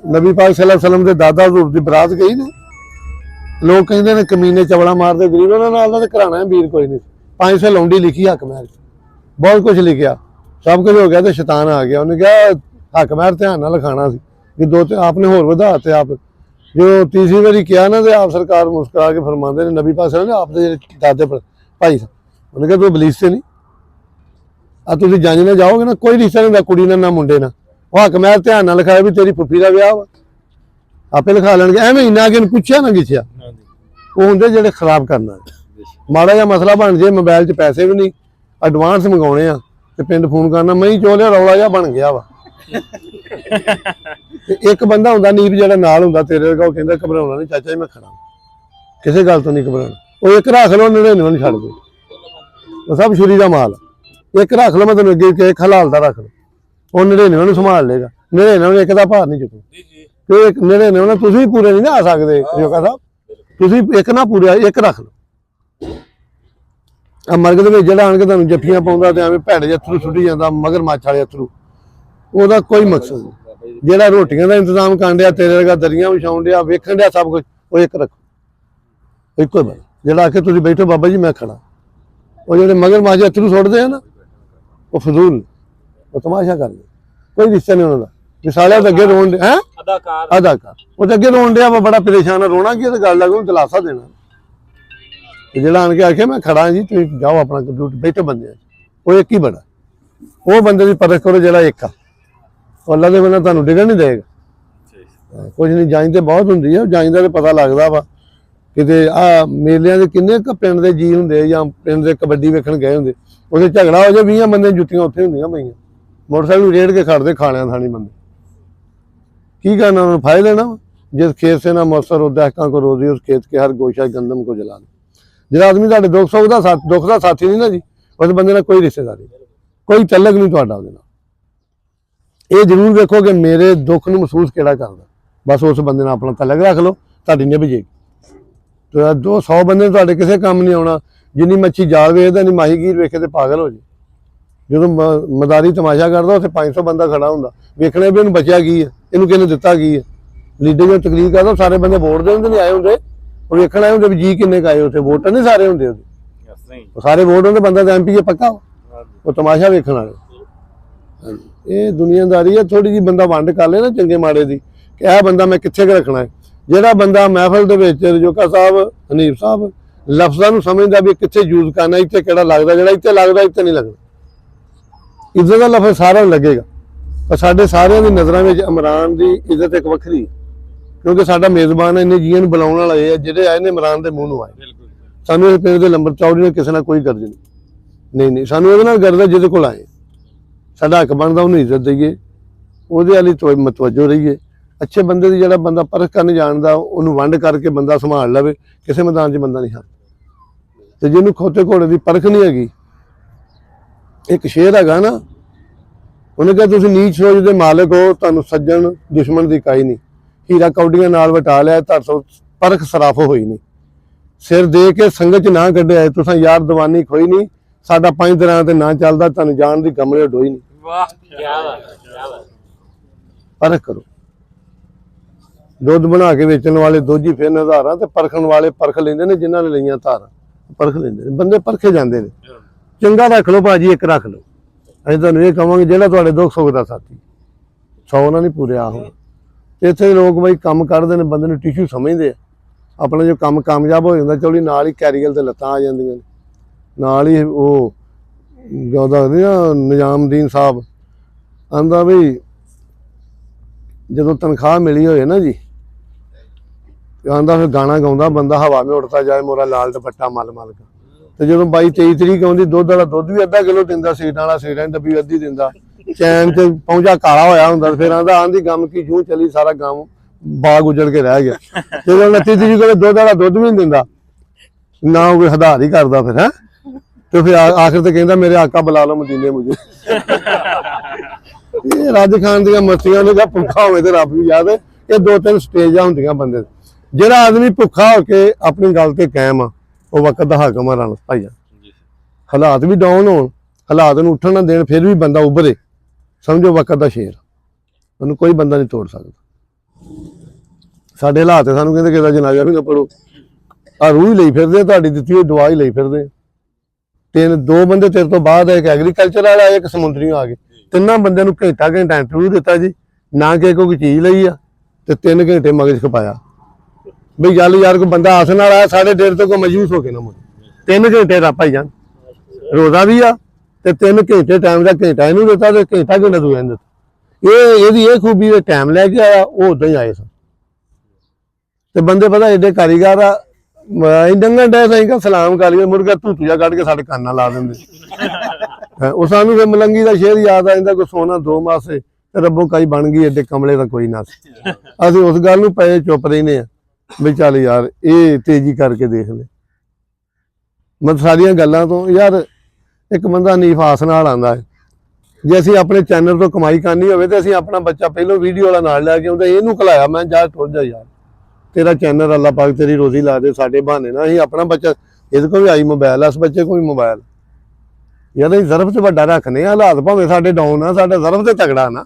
नबी पाक सल्लल्लाहु अलैहि वसल्लम के दादा हजूर की बरात गई ने, लोग कहते हैं कमीने चवड़ा मारते गरीब उन्होंने कराना है वीर कोई नहीं। 500 लौंडी लिखी हक महर, बहुत कुछ लिखा, सब कुछ हो गया तो शैतान आ गया। उन्हें कहा हक महर ध्यान नाल लिखाना सी कि दो आपने होर वधाते। आप जो तीसरी बारी किया ना तो आप सरकार मुस्कुरा के फरमाते ने नबी पाक ने आपके दादे भाई साहब, उन्हें कहा तू बलीस से नहीं तुम जंज ना जाओगे ना, कोई रिश्ता नहीं कुड़ी ना मुंडे ना, वो हक महर ध्यान ना लिखाया भी तेरी फुफी का विआह वा, आपे लिखा लैणगे। एवें इन्ना अगे पुछया ना गिछया, वो होंगे जिहड़े खराब करना। माड़ा जिहा मसला बन जाए, मोबाइल च पैसे भी नहीं, एडवांस मंगाने आ ते पिंड फोन करना मई चोलिया रौला जिहा बन गया वा। एक बंदा हुंदा नीप जिहड़ा नाल हुंदा तेरे वर्गा, कहंदा घबराउणा नहीं चाचा जी मैं खड़ा, किसी गल तो नहीं घबराउणा। वो एक रख लो 99 नहीं छड्ड दे, वो सब छुरी दा माल। एक रख लो मैं तैनूं अगे एक हलाल दा रख लो, वो 99 संभाल लेगा। 99 एक दा भार नहीं चुकना, 99 तुसीं पूरे नहीं ना आ सकदे जोगा साहब, तुसीं एक ना पूरे एक रख लो। मरग दे जिहड़ा आण के तुहानूं जफ्फियां पाउंदा ते एवें भैड़े अथरू सुट्टी जांदा, मगर मੱਛ वाले अथरू, ਉਹਦਾ कोई मकसद नहीं। ਜਿਹੜਾ रोटियां का इंतजाम कर दिया तेरे वर्गा दरियां विछाउण दिया वेखण दिया सब कुछ, वो एक रखो एको बंदा ਜਿਹੜਾ आखे तुसीं बैठो बाबा जी मैं खड़ा। वो ਜਿਹੜੇ मगर मੱਛ अथरू सुट्टदे हैं ना वो फजूल ने, वो तमाशा करदे, कोई रिश्ता नहीं उन्होंने। मिसालिया तो अगे रोन है अदाकार वो तो अगे रोन दिया, बड़ा परेशान है, रोना की गल लगे दिलासा देना। ਜਿਹੜਾ आन के आखे मैं खड़ा जी तुम जाओ अपना बैठो बंदे, वो एक ही बड़ा। वो बंदे की परख करो ਜਿਹੜਾ एक आ, अल्लाह के बिना तुहानूं डिगण नहीं देगा। कुछ नहीं जांच तो बहुत होंगी है, जांच का तो पता लगता वा किते आ मेलियां दे किन्ने क पिंड दे जी हुंदे जां पिंड दे कबड्डी वेखण गए हुंदे, उहदे झगड़ा हो जाए 20 बंदे जुत्तियां उत्थे हुंदियां पईयां, मोटरसाइकिल रेड़ के खड़दे खाणियां थाणी बंदे। की करना उन्होंने फायदा देना, जिस खेत से ना मौसर हो दहका को रोजी उस खेत के हर गोशा गंदम को जला दे। जो आदमी तुहाडे दुख सुख दा दुख दा साथी नहीं ना जी, उस बंदे नाल कोई रिश्तेदारी कोई तलक नहीं तुहाडा उहदे नाल। ये जरूर देखो कि मेरे दुख नूं महसूस किहड़ा करदा, बस उस बंदे नाल अपना तलक रख लो, तुहाडी निभ जाएगी। तो 200 बंदे तुहाडे किसी काम नहीं आउणा, जिन्नी मच्छी जाल वेखदा नहीं माहीगीर वेखे तो पागल हो जाए। जो मदारी तमाशा करता उत्थे 500 बंदा खड़ा हुंदा, वेखना भी इहनूं बचिया की है, इहनूं किहने दित्ता की है। लीडर जो तकरीर करदा सारे बंदे वोट दे हुंदे नहीं आए हुंदे, और वेखण आए हुंदे भी जी किन्ने आए उत्थे, वोट नहीं सारे हुंदे उहदे, सारे वोट हुंदे बंदा तो MP है पक्का, वो तमाशा वेखण वाले। ये दुनियादारी है, थोड़ी जी बंदा वंड कर ले ना चंगे माड़े दी कि यह बंदा मैं कित्थे क रखना है। जिहड़ा बंदा महफिल दे विच रजोका साहब हनीफ साहब लफ्ज़ां नूं समझदा भी कित्थे यूज करना, इत्थे किहड़ा लगदा, जिहड़ा इत्थे लगदा इत्थे नहीं लगदा। इज्जत का लफ्ज़ सारा लगेगा, पर साडे सारिਆਂ ਦੀ नज़रां विच इमरान की इज्जत एक वखरी है, क्योंकि साडा मेज़बान है, इन्ने जीआं नूं बुलाउण वाला है जिहड़े आए ने इमरान दे मूँह नूं आए। सानूं इस पिंड दे लंबर चौधरी ने किसी नाल कोई गर्ज नहीं, सानूं इहदे नाल गर्ज है जिहदे कोल आए, साडा हक बनदा उहनूं इज्जत दईए, उहदे वाली मतवजो रहीए। अच्छे बंदे दी जिहड़ा बंदा परख करन जाणदा उहनूं वंड करके बंदा संभाल लवे, किसी मैदान 'च बंदा नहीं हारदा। ते जिहनूं खोते घोड़े की परख नहीं हैगी, एक शेर हैगा ना, उन्हें कहा तुसीं नीच सोच दे मालिक हो, तुहानूं सज्जन दुश्मन दी काई नहीं, हीरा कौडियां नाल वटा लिया तुहाडे परख सराफ होई नहीं, सिर दे के संगत च ना कढिया तुसां यार दवानी खोई नहीं, साडा 5 दिनां ते ना चलदा, तुहानूं जान दी कमरे डोई नहीं। परख करो, दुध बना के वेचण वाले दोजी फिर धारां ते परखण वाले परख लेंदे ने, जिन्हां ने लईआं धारां परख लेंदे ने, बंदे परखे जांदे ने। चंगा रख लो भाजी, एक रख लो। असीं तुहानूं ये कहांगे जिहड़ा तुहाडे दुख सुख दा साथी, 100 ना नहीं पूरे आ होण। इत्थे लोग बई काम करदे ने, बंदे नूं टिशू समझदे आ, अपना जो काम कामयाब हो जांदा चौली नाल ही कैरीगल ते लत्तां आ जांदियां ने, नाल ही वो दसदे ना निजामुद्दीन साहब आंदा बई जदों तनख्वाह मिली होए ना जी, आंदा फिर गाना गाउंदा बंदा हवा में उड़ता जाए मोरा लाल दुपट्टा मल मल का। तो जो 22-23 तरीक आउंदी दुध वाला दुध भी अद्धा किलो दिंदा, सीटां वाला सीटां दी डब्बी अद्धी दिंदा, चैन च पहुंचा काला होया हुंदा, फिर आंदा आंदी गम की जूं चली सारा गम बाग उजड़ के रह गया। जो 29 तरीक दुध वाला दुध भी नहीं दिंदा ना, कोई हदार ही करदा फिर है। तो फिर आखिर ते कहंदा मेरे आका बुला लो मदीने मुझे। ये राज खान दी मस्तियां ने भुखा होवे ते रब भी याद है। ये 2-3 स्टेजां हुंदियां बंदे, जिहड़ा आदमी भुखा होके अपनी गल ते कायम आ वो वक्त दा हाकम आ भाईया। हालात भी डाउन होण, हालात नूं उठण ना देण, फिर भी बंदा उभरे, समझो वक्त दा शेर, उहनूं कोई बंदा नहीं तोड़ सकदा। ਸਾਡੇ ਹਾਲਾਤ ਸਾਨੂੰ ਕਹਿੰਦੇ ਕਿਸੇ ਦਾ ਜਨਾਜ਼ਾ ਵੀ ਨਾ ਪੜੋ, ਆ ਰੂਹ ਹੀ ਲਈ ਫਿਰਦੇ, ਤੁਹਾਡੀ ਦਿੱਤੀ ਹੋਈ ਦਵਾ ਹੀ ਲਈ ਫਿਰਦੇ। ਦੋ ਬੰਦੇ ਤੇਰੇ ਤੋਂ ਬਾਅਦ, ਇੱਕ ਐਗਰੀਕਲਚਰ ਵਾਲਾ, ਇੱਕ ਸਮੁੰਦਰੀ ਆ ਗਏ। ਤਿੰਨਾਂ ਬੰਦਿਆਂ ਨੂੰ ਘੰਟਾ ਇੰਟਰਵਿਊ ਦਿੱਤਾ ਜੀ, ਨਾ ਕਿ ਕੋਈ ਚੀਜ਼ ਲਈ ਆ, ਤੇ 3 ਘੰਟੇ ਮਗਜ ਖਪਾਇਆ ਬਈ ਗੱਲ ਯਾਰ ਕੋਈ ਬੰਦਾ ਆਸ ਨਾਲ ਆਇਆ 1:30 ਤੋਂ ਕੋਈ ਮਜਬੂਸ ਹੋ ਕੇ ਨਾ ਮੁੜੇ। 3 ਘੰਟੇ ਦਾ ਭਾਈ ਜਾਨ ਰੋਜ਼ਾ ਵੀ ਆ, ਤੇ 3 ਘੰਟੇ ਟਾਈਮ ਦਾ ਘੰਟਾ ਇਹਨੂੰ ਦਿੱਤਾ ਤੇ ਘੰਟਾ ਦੂਜੇ ਨੂੰ ਦਿੱਤਾ। ਇਹਦੀ ਇਹ ਖੂਬੀ ਦੇ ਟਾਈਮ ਲੈ ਕੇ ਆਇਆ, ਉਹ ਉਦਾਂ ਹੀ ਆਏ ਸਨ। ਤੇ ਬੰਦੇ ਪਤਾ ਏਡੇ ਕਾਰੀਗਰ ਆ, ਡੰਗਣ ਡੇ ਸਹੀ ਸਲਾਮ ਕਰ ਲਈਏ, ਮੁੜ ਕੇ ਧੂਤੀਆ ਕੱਢ ਕੇ ਸਾਡੇ ਕੰਨਾਂ ਲਾ ਦਿੰਦੇ। ਉਹ ਸਾਨੂੰ ਫਿਰ ਮਲੰਗੀ ਦਾ ਸ਼ੇਰ ਯਾਦ ਆ ਜਾਂਦਾ, ਕੋਈ ਸੋਨਾ 2 ਮਾਸੇ ਤੇ ਰੱਬੋਂ ਕਾਈ ਬਣ ਗਈ, ਏਡੇ ਕਮਲੇ ਦਾ ਕੋਈ ਨਾ ਸੀ। ਅਸੀਂ ਉਸ ਗੱਲ ਨੂੰ ਪਏ ਚੁੱਪ ਰਹਿੰਦੇ ਆ ਵੀ ਚੱਲ ਯਾਰ ਇਹ ਤੇਜ਼ੀ ਕਰਕੇ ਦੇਖ ਲੈ। ਮਤਲਬ ਸਾਰੀਆਂ ਗੱਲਾਂ ਤੋਂ ਯਾਰ ਇੱਕ ਬੰਦਾ ਨੀਫਾਸ ਨਾਲ ਆਉਂਦਾ ਹੈ। ਜੇ ਅਸੀਂ ਆਪਣੇ ਚੈਨਲ ਤੋਂ ਕਮਾਈ ਕਰਨੀ ਹੋਵੇ ਤੇ ਅਸੀਂ ਆਪਣਾ ਬੱਚਾ ਪਹਿਲੋਂ ਵੀਡੀਓ ਵਾਲਾ ਨਾਲ ਲੈ ਕੇ ਆਉਂਦੇ, ਇਹਨੂੰ ਖਲਾਇਆ ਮੈਂ ਜਾ ਟੁੱਟ ਜਾ ਯਾਰ, ਤੇਰਾ ਚੈਨਲ ਅੱਲਾ ਪਾਕ ਤੇਰੀ ਰੋਜ਼ੀ ਲਾ ਦੇ। ਸਾਡੇ ਬਹਾਨੇ ਨਾਲ ਅਸੀਂ ਆਪਣਾ ਬੱਚਾ, ਇਹਦੇ ਕੋਲ ਵੀ ਆਈ ਮੋਬਾਈਲ, ਇਸ ਬੱਚੇ ਕੋਲ ਵੀ ਮੋਬਾਈਲ, ਯਾਰ ਅਸੀਂ ਜ਼ਰਫ ਤੇ ਵੱਡਾ ਰੱਖਨੇ ਆ। ਹਾਲਾਤ ਭਾਵੇਂ ਸਾਡੇ ਡਾਊਨ ਆ, ਸਾਡਾ ਜ਼ਰਫ ਤੇ ਤਗੜਾ ਨਾ।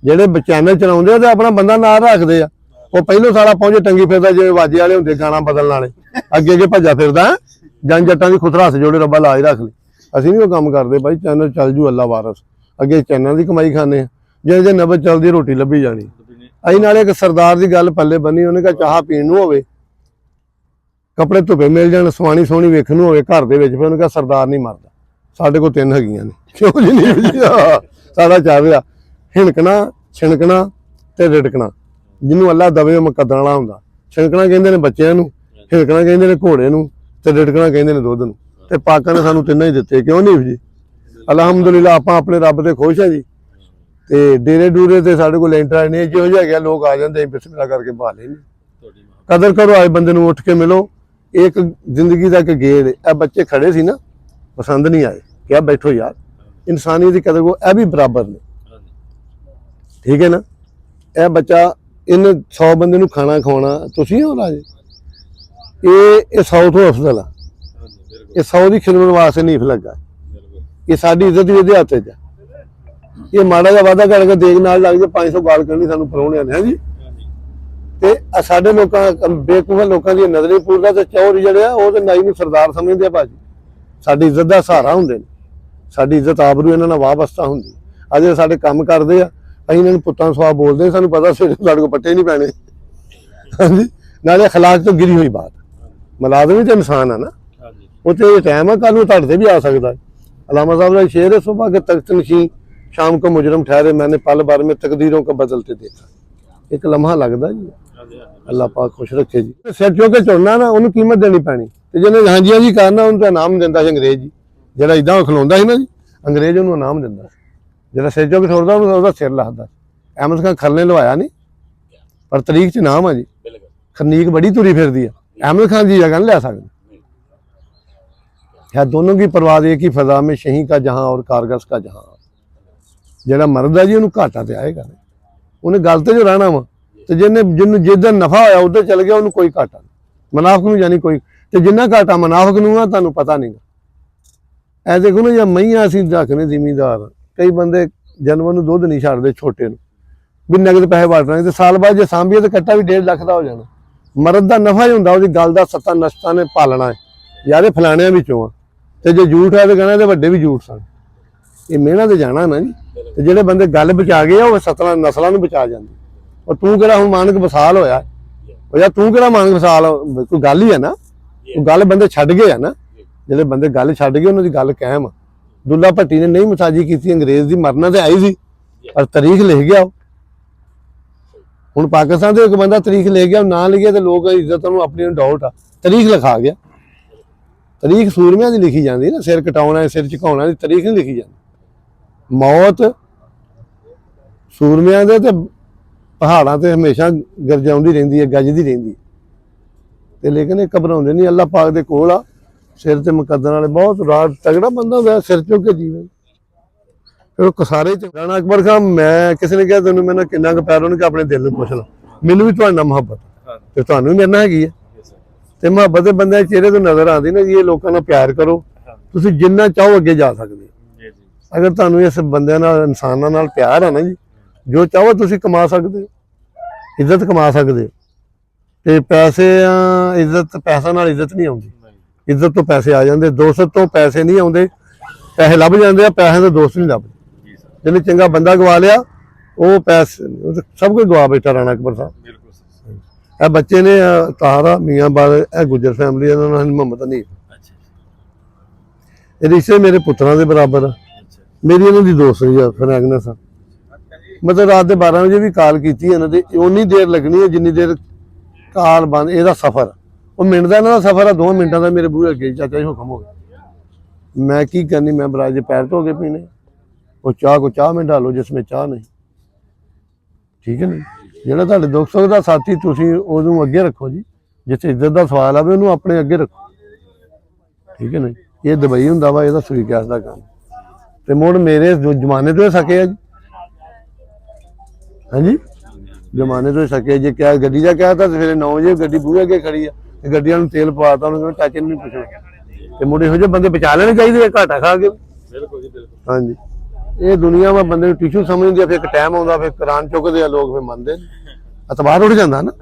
ਜਿਹੜੇ ਚੈਨਲ ਚਲਾਉਂਦੇ ਆ ਤੇ ਆਪਣਾ ਬੰਦਾ ਨਾਲ ਰੱਖਦੇ ਆ, ਉਹ ਪਹਿਲੋਂ ਸਾਲਾ ਪਹੁੰਚੇ ਟੰਗੀ ਫਿਰਦਾ, ਜਿਵੇਂ ਵਾਜੇ ਵਾਲੇ ਹੁੰਦੇ ਗਾਣਾ ਬਦਲਣ ਵਾਲੇ, ਅੱਗੇ ਭੱਜਾ ਫਿਰਦਾ। ਜਨ ਜੱਟਾਂ ਦੀ ਖੁਤਰਾ ਹੱਥ ਜੋੜੇ, ਰੱਬਾ ਲਾਜ ਰੱਖ ਲਈ। ਅਸੀਂ ਨੀ ਉਹ ਕੰਮ ਕਰਦੇ ਭਾਈ, ਚੈਨਲ ਚੱਲ ਜੂ ਅੱਲਾ ਵਾਰਸ, ਅੱਗੇ ਚੈਨਲ ਦੀ ਕਮਾਈ ਖਾਂਦੇ ਆ। ਜੇ ਨਬਜ਼ ਚੱਲਦੀ ਰੋਟੀ ਲੱਭੀ ਜਾਣੀ। ਅਸੀਂ ਨਾਲੇ ਇੱਕ ਸਰਦਾਰ ਦੀ ਗੱਲ ਪੱਲੇ ਬੰਨੀ, ਉਹਨੇ ਕਿਹਾ ਚਾਹ ਪੀਣ ਨੂੰ ਹੋਵੇ, ਕੱਪੜੇ ਧੁੱਪੇ ਮਿਲ ਜਾਣ, ਸਵਾਣੀ ਸੋਹਣੀ ਵੇਖਣ ਨੂੰ ਹੋਵੇ ਘਰ ਦੇ ਵਿੱਚ, ਫਿਰ ਉਹਨੇ ਕਿਹਾ ਸਰਦਾਰ ਨਹੀਂ ਮਰਦਾ। ਸਾਡੇ ਕੋਲ 3 ਹੈਗੀਆਂ ਨੇ, ਕਿਉਂ ਜੀ ਨਹੀਂ ਸਾਡਾ ਚੱਲ ਰਿਹਾ ਹਿਣਕਣਾ, ਛਿਣਕਣਾ ਤੇ ਰਿੜਕਣਾ। ਜਿਹਨੂੰ ਅੱਲਾ ਦਵੇ ਉਹ ਮੁਕੱਦਣ ਵਾਲਾ ਹੁੰਦਾ। ਛਿਣਕਣਾ ਕਹਿੰਦੇ ਨੇ ਬੱਚਿਆਂ ਨੂੰ, ਹਿਣਕਣਾ ਕਹਿੰਦੇ ਨੇ ਘੋੜੇ ਨੂੰ, ਤੇ ਰਿੜਕਣਾ ਕਹਿੰਦੇ ਨੇ ਦੁੱਧ ਨੂੰ। ਤੇ ਪਾਕਾਂ ਨੇ ਸਾਨੂੰ ਤਿੰਨਾਂ ਹੀ ਦਿੱਤੇ, ਕਿਉਂ ਨਹੀਂ ਜੀ? ਅਲਹਮਦੁਲਿਲਾ ਆਪਾਂ ਆਪਣੇ ਰੱਬ ਤੇ ਖੁਸ਼ ਆ ਜੀ। ਤੇ ਡੇਰੇ ਡੂਰੇ ਤੇ ਸਾਡੇ ਕੋਲ ਲੈਂਟਰ ਨਹੀਂ, ਜਿਹੋ ਜਿਹਾ ਹੈਗਾ ਲੋਕ ਆ ਜਾਂਦੇ, ਬਿਸਮਿਲ੍ਲਾ ਕਰਕੇ ਬਹਾ ਲੈਂਦੇ। ਕਦਰ ਕਰੋ, ਆਏ ਬੰਦੇ ਨੂੰ ਉੱਠ ਕੇ ਮਿਲੋ। ਇੱਕ ਜ਼ਿੰਦਗੀ ਦਾ ਇੱਕ ਗੇੜ। ਇਹ ਬੱਚੇ ਖੜੇ ਸੀ ਨਾ, ਪਸੰਦ ਨਹੀਂ ਆਏ, ਕਿਹਾ ਬੈਠੋ ਯਾਰ, ਇਨਸਾਨੀਅਤ ਦੀ ਕਦਰ ਕਰੋ, ਇਹ ਵੀ ਬਰਾਬਰ ਨੇ, ਠੀਕ ਹੈ ਨਾ। ਇਹ ਬੱਚਾ ਇਹਨੇ 100 ਬੰਦੇ ਨੂੰ ਖਾਣਾ ਖਵਾਉਣਾ, ਤੁਸੀਂ ਹੋ ਰਾਜੇ, ਇਹ 100 ਤੋਂ ਅਫਜ਼ਲ ਆ। ਇਹ 100 ਦੀ ਖਿਦਮਤ ਵਾਸਤੇ ਨਹੀਂ ਲੱਗਾ। ਇਹ ਸਾਡੀ ਇੱਜ਼ਤ ਵੀ ਇਹਦੇ ਹੱਥ 'ਚ ਆ। ਇਹ ਮਾੜਾ ਜਿਹਾ ਵਾਅਦਾ ਕਰਕੇ ਦੇਖ ਨਾਲ ਲੱਗ ਜੇ 500 ਗਾਲ ਕਰਨੀ ਸਾਨੂੰ ਪਰਾਉਣਿਆਂ ਨੇ, ਹਾਂਜੀ। ਤੇ ਸਾਡੇ ਲੋਕਾਂ ਬੇਵਕੂਫ ਲੋਕਾਂ ਦੀ ਨਜ਼ਰ ਨਹੀਂ ਪੂਰਦਾ, ਤੇ ਚੌਰ ਜਿਹੜੇ ਆ ਉਹ ਤੇ ਨਾਈ ਨੂੰ ਸਰਦਾਰ ਸਮਝਦੇ ਆ ਭਾਜੀ। ਸਾਡੀ ਇੱਜ਼ਤ ਦਾ ਸਹਾਰਾ ਹੁੰਦੇ ਨੇ, ਸਾਡੀ ਇੱਜ਼ਤ ਆਬਰੂ ਇਹਨਾਂ ਨਾਲ ਵਾਬਸਤਾ ਹੁੰਦੀ। ਅੱਜ ਸਾਡੇ ਕੰਮ ਕਰਦੇ ਆ, ਅਸੀਂ ਇਹਨਾਂ ਨੂੰ ਪੁੱਤਾਂ ਸਵਾਬ ਬੋਲਦੇ, ਸਾਨੂੰ ਪਤਾ ਸਾਡੇ ਕੋਲ ਪੱਟੇ ਨਹੀਂ ਪੈਣੇ, ਹਾਂਜੀ। ਨਾਲੇ ਅਖਲਾਕ ਤੋਂ ਗਿਰੀ ਹੋਈ ਬਾਤ, ਮੁਲਾਜ਼ਮ ਵੀ ਤੇ ਇਨਸਾਨ ਆ ਨਾ, ਉਹ ਤੇ ਟਾਈਮ ਆ, ਕੱਲ ਨੂੰ ਤੁਹਾਡੇ ਤੇ ਵੀ ਆ ਸਕਦਾ। अलामा साहब का शेर है, सुबह के तख्त नशीं शाम को मुजरम ठहरे, मैंने पल भर में तकदीरों को बदलते देखा। एक लम्हा लगता जी, अल्लाह पाक खुश रखे जी। सिर चो के चुनना ना, उन्होंने कीमत देनी पैनी। ते जिन्हें हांजी हांजी करना, उन्होंने इनाम दिंदा सी अंग्रेज जी, जिहड़ा इदां खलोंदा सी ना जी, अंग्रेज उन्होंने इनाम दिंदा। जिहड़ा सिर चो के छोड़दा उहदा सिर लहदा। अहमद खान खल ने लवाया नहीं, पर तरीक च इनाम है जी। खरनीक बड़ी तुरी फिरदी है, अहमद खान जी जगह नहीं लै सकदे। है दोनों की परवाज़ एक ही फजा में, शही का जहां और कारगस का जहां। जिहड़ा मरद है जी उन्होंने घाटा तो आएगा, उन्हें गल तो जो रहना वा, तो जिन्हें जिस दिन नफा होया उधर चल गया, उन्होंने कोई घाटा नहीं। मुनाफिक नूं जानी कोई, तो जिन्ना घाटा मुनाफिक नूं आ तुहानूं पता नहीं। ऐ देखो ना, जब मईयां असीं रखने जिमीदार, कई बंदे जानवर नूं दुध नहीं छड्डदे छोटे नूं, भी नगद पैसे वटने, तो साल बाद जे सांभीए तो कट्टा भी 1.5 लाख का हो जाना। मरद का नफा ही हुंदा, उहदी गल दा सत्ता नशता ने पालना है यार, ये फलाणिਆਂ ਵਿੱਚੋਂ आ। ਤੇ ਜੇ ਝੂਠ ਹੈ ਤੇ ਕਹਿਣਾ ਤੇ ਵੱਡੇ ਵੀ ਝੂਠ ਸਨ। ਇਹ ਮਿਹਨਤ ਤੇ ਜਾਣਾ ਨਾ ਜੀ। ਤੇ ਜਿਹੜੇ ਬੰਦੇ ਗੱਲ ਬਚਾ ਗਏ ਆ, ਉਹ 17 ਨਸਲਾਂ ਨੂੰ ਬਚਾ ਜਾਂਦੇ। ਔਰ ਤੂੰ ਕਿਹੜਾ ਹੁਣ ਮਾਨਕ ਵਸਾਲ ਹੋਇਆ, ਉਹ ਯਾਰ ਤੂੰ ਕਿਹੜਾ ਮਾਨਕ ਵਸਾਲ, ਕੋਈ ਗੱਲ ਹੀ ਹੈ ਨਾ। ਉਹ ਗੱਲ ਬੰਦੇ ਛੱਡ ਗਏ ਆ ਨਾ, ਜਿਹੜੇ ਬੰਦੇ ਗੱਲ ਛੱਡ ਗਏ ਉਹਨਾਂ ਦੀ ਗੱਲ ਕਾਇਮ ਆ। ਦੁੱਲਾ ਭੱਟੀ ਨੇ ਨਹੀਂ ਮਸਾਜੀ ਕੀਤੀ, ਅੰਗਰੇਜ਼ ਦੀ ਮਰਨਾ ਤੇ ਆਈ ਸੀ, ਪਰ ਤਾਰੀਖ ਲਿਖ ਗਿਆ। ਹੁਣ ਪਾਕਿਸਤਾਨ ਦੇ ਇੱਕ ਬੰਦਾ ਤਾਰੀਖ ਲਿਖ ਗਿਆ, ਨਾ ਲਿਖਿਆ ਤੇ ਲੋਕ ਇੱਜ਼ਤ ਨੂੰ ਆਪਣੀ ਨੂੰ ਡਾਊਟ ਆ, ਤਾਰੀਖ ਲਿਖਾ ਗਿਆ। ਤਾਰੀਖ ਸੂਰਮਿਆਂ ਦੀ ਲਿਖੀ ਜਾਂਦੀ ਨਾ, ਸਿਰ ਕਟਾਉਣਾ ਸਿਰ ਝੁਕਾਉਣਾ ਦੀ ਤਾਰੀਖ ਨਹੀਂ ਲਿਖੀ ਜਾਂਦੀ। ਮੌਤ ਸੂਰਮਿਆਂ ਦੇ ਤੇ ਪਹਾੜਾਂ ਤੇ ਹਮੇਸ਼ਾ ਗਰਜਾਉਂਦੀ ਰਹਿੰਦੀ ਹੈ, ਗੱਜਦੀ ਰਹਿੰਦੀ ਹੈ। ਤੇ ਲੇਕਿਨ ਇਹ ਘਬਰਾਉਂਦੇ ਨਹੀਂ, ਅੱਲਾਹ ਪਾਕ ਦੇ ਕੋਲ ਆ, ਸਿਰ ਤੇ ਮੁਕੱਦਰ ਵਾਲੇ ਬਹੁਤ ਰਾਤ ਤਗੜਾ ਬੰਦਾ ਹੁੰਦਾ, ਸਿਰ ਚੁੱਕ ਕੇ ਜੀਵੇ। ਫਿਰ ਉਹ ਕਸਾਰੇ ਚ ਰਾਣਾ ਅਕਬਰ ਖਾਨ, ਮੈਂ ਕਿਸੇ ਨੇ ਕਿਹਾ ਤੈਨੂੰ ਮੈਂ ਕਿੰਨਾ ਕੁ ਪਿਆਰ, ਉਹਨੇ ਕਿ ਆਪਣੇ ਦਿਲ ਨੂੰ ਪੁੱਛ ਲਾ, ਮੈਨੂੰ ਵੀ ਤੁਹਾਡੇ ਨਾਲ ਮੁਹੱਬਤ ਤੇ ਤੁਹਾਨੂੰ ਵੀ ਮੇਰੇ ਨਾਲ ਹੈਗੀ ਹੈ। ਤੇ ਮੁਹੱਬਤ ਦੇ ਬੰਦੇ ਚਿਹਰੇ ਤੋਂ ਨਜ਼ਰ ਆਉਂਦੀ ਨਾ ਜੀ, ਇਹ ਲੋਕਾਂ ਨਾਲ ਪਿਆਰ ਕਰੋ, ਤੁਸੀਂ ਜਿੰਨਾ ਚਾਹੋ ਅੱਗੇ ਜਾ ਸਕਦੇ ਹੋ। ਅਗਰ ਤੁਹਾਨੂੰ ਇਸ ਬੰਦਿਆਂ ਨਾਲ, ਇਨਸਾਨਾਂ ਨਾਲ ਪਿਆਰ ਹੈ ਨਾ ਜੀ, ਜੋ ਚਾਹੋ ਤੁਸੀਂ ਕਮਾ ਸਕਦੇ ਹੋ। ਇੱਜ਼ਤ ਕਮਾ ਸਕਦੇ ਹੋ। ਤੇ ਪੈਸਾ ਨਾਲ ਇੱਜ਼ਤ ਨਹੀਂ ਆਉਂਦੀ। ਇੱਜ਼ਤ ਤੋਂ ਪੈਸੇ ਆ ਜਾਂਦੇ, ਦੋਸਤ ਤੋਂ ਪੈਸੇ ਨਹੀਂ ਆਉਂਦੇ। ਪੈਸੇ ਲੱਭ ਜਾਂਦੇ ਆ, ਪੈਸੇ ਤੋਂ ਦੋਸਤ ਨਹੀਂ ਲੱਭਦੇ। ਜਿਹਨੇ ਚੰਗਾ ਬੰਦਾ ਗਵਾ ਲਿਆ ਉਹ ਪੈਸੇ ਸਭ ਕੁਝ ਗਵਾ ਬੈਠਾ ਰਾਣਾ ਅਕਬਰ ਸਾਹਿਬ। ਇਹ ਬੱਚੇ ਨੇ ਤਾਰਾ ਮੀਆਂ ਬਾਦ, ਇਹ ਗੁੱਜਰ ਫੈਮਿਲੀ, ਇਹਨਾਂ ਨਾਲ ਮੁਹੰਮਦ ਨਹੀਂ। ਇਹ ਰਿਸ਼ਤੇ ਮੇਰੇ ਪੁੱਤਰਾਂ ਦੇ ਬਰਾਬਰ ਆ। ਮੇਰੀ ਇਹਨਾਂ ਦੀ ਦੋਸਤ ਆ ਫਰੈਗਨੈਸ। ਮਤਲਬ ਰਾਤ ਦੇ 12 ਵਜੇ ਵੀ ਕਾਲ ਕੀਤੀ ਇਹਨਾਂ ਦੇ, ਉਨੀ ਦੇਰ ਲੱਗਣੀ ਹੈ ਜਿੰਨੀ ਦੇਰ ਕਾਲ ਬੰਦ। ਇਹਦਾ ਸਫ਼ਰ ਉਹ ਮਿੰਟ ਦਾ ਇਹਨਾਂ ਦਾ ਸਫ਼ਰ ਆ, 2 ਮਿੰਟਾਂ ਦਾ ਮੇਰੇ ਬੂਹੇ ਅੱਗੇ ਚਾਚਾ ਜੀ ਹੁਕਮ ਹੋ ਗਿਆ। ਮੈਂ ਕੀ ਕਰਨੀ, मैं बराज के पैर धो के पीने। वो चाह को चाह में डालो जिसमें चाह नहीं। ठीक है नहीं, ਜਿਹੜਾ ਤੁਹਾਡੇ ਦੁੱਖ ਸੁੱਖ ਦਾ ਸਾਥੀ ਤੁਸੀਂ ਉਹਨੂੰ ਅੱਗੇ ਰੱਖੋ ਜੀ। ਜਿੱਥੇ ਇੱਜ਼ਤ ਦਾ ਸਵਾਲ ਆਵੇ ਉਹਨੂੰ ਆਪਣੇ ਅੱਗੇ ਰੱਖੋ। ਠੀਕ ਹੈ ਨਹੀਂ, ਇਹ ਦੁਬਈ ਹੁੰਦਾ ਵਾ, ਇਹਦਾ ਸੂਈ ਗੈਸ ਦਾ ਕੰਮ। ਤੇ ਮੁੜ ਮੇਰੇ ਜਮਾਨੇ ਤੋਂ ਸਕੇ ਆ ਜੀ। ਹਾਂਜੀ, ਜਮਾਨੇ ਤੋਂ ਸਕੇ। ਜੇ ਕਿਹਾ ਗੱਡੀ ਦਾ ਕਿਹਾ ਤਾਂ ਸਵੇਰੇ 9 ਵਜੇ ਗੱਡੀ ਬੂਹੇ ਅੱਗੇ ਖੜੀ ਆ, ਤੇ ਗੱਡੀਆਂ ਨੂੰ ਤੇਲ ਪਵਾਤਾ, ਉਹਨੂੰ ਕਹਿੰਦਾ ਚਾਚੇ ਨੂੰ ਨਹੀਂ ਪੁੱਛਣਾ। ਤੇ ਮੁੰਡੇ ਇਹੋ ਜਿਹੇ ਬੰਦੇ ਬਚਾ ਲੈਣੇ ਚਾਹੀਦੇ ਆ ਘਾਟਾ ਖਾ ਕੇ। ਬਿਲਕੁਲ ਜੀ ਬਿਲਕੁਲ। ਹਾਂਜੀ, ਇਹ ਦੁਨੀਆ ਵਾ ਬੰਦੇ ਨੂੰ ਟਿਸ਼ੂ ਸਮਝਦੀ ਆ, ਫਿਰ ਇੱਕ ਟਾਈਮ ਆਉਂਦਾ ਫਿਰ ਕੁਰਾਨ ਚੁੱਕਦੇ ਆ ਲੋਕ, ਫਿਰ ਮੰਨਦੇ। ਅਤਬਾਰ ਉੱਠ ਜਾਂਦਾ ਨਾ।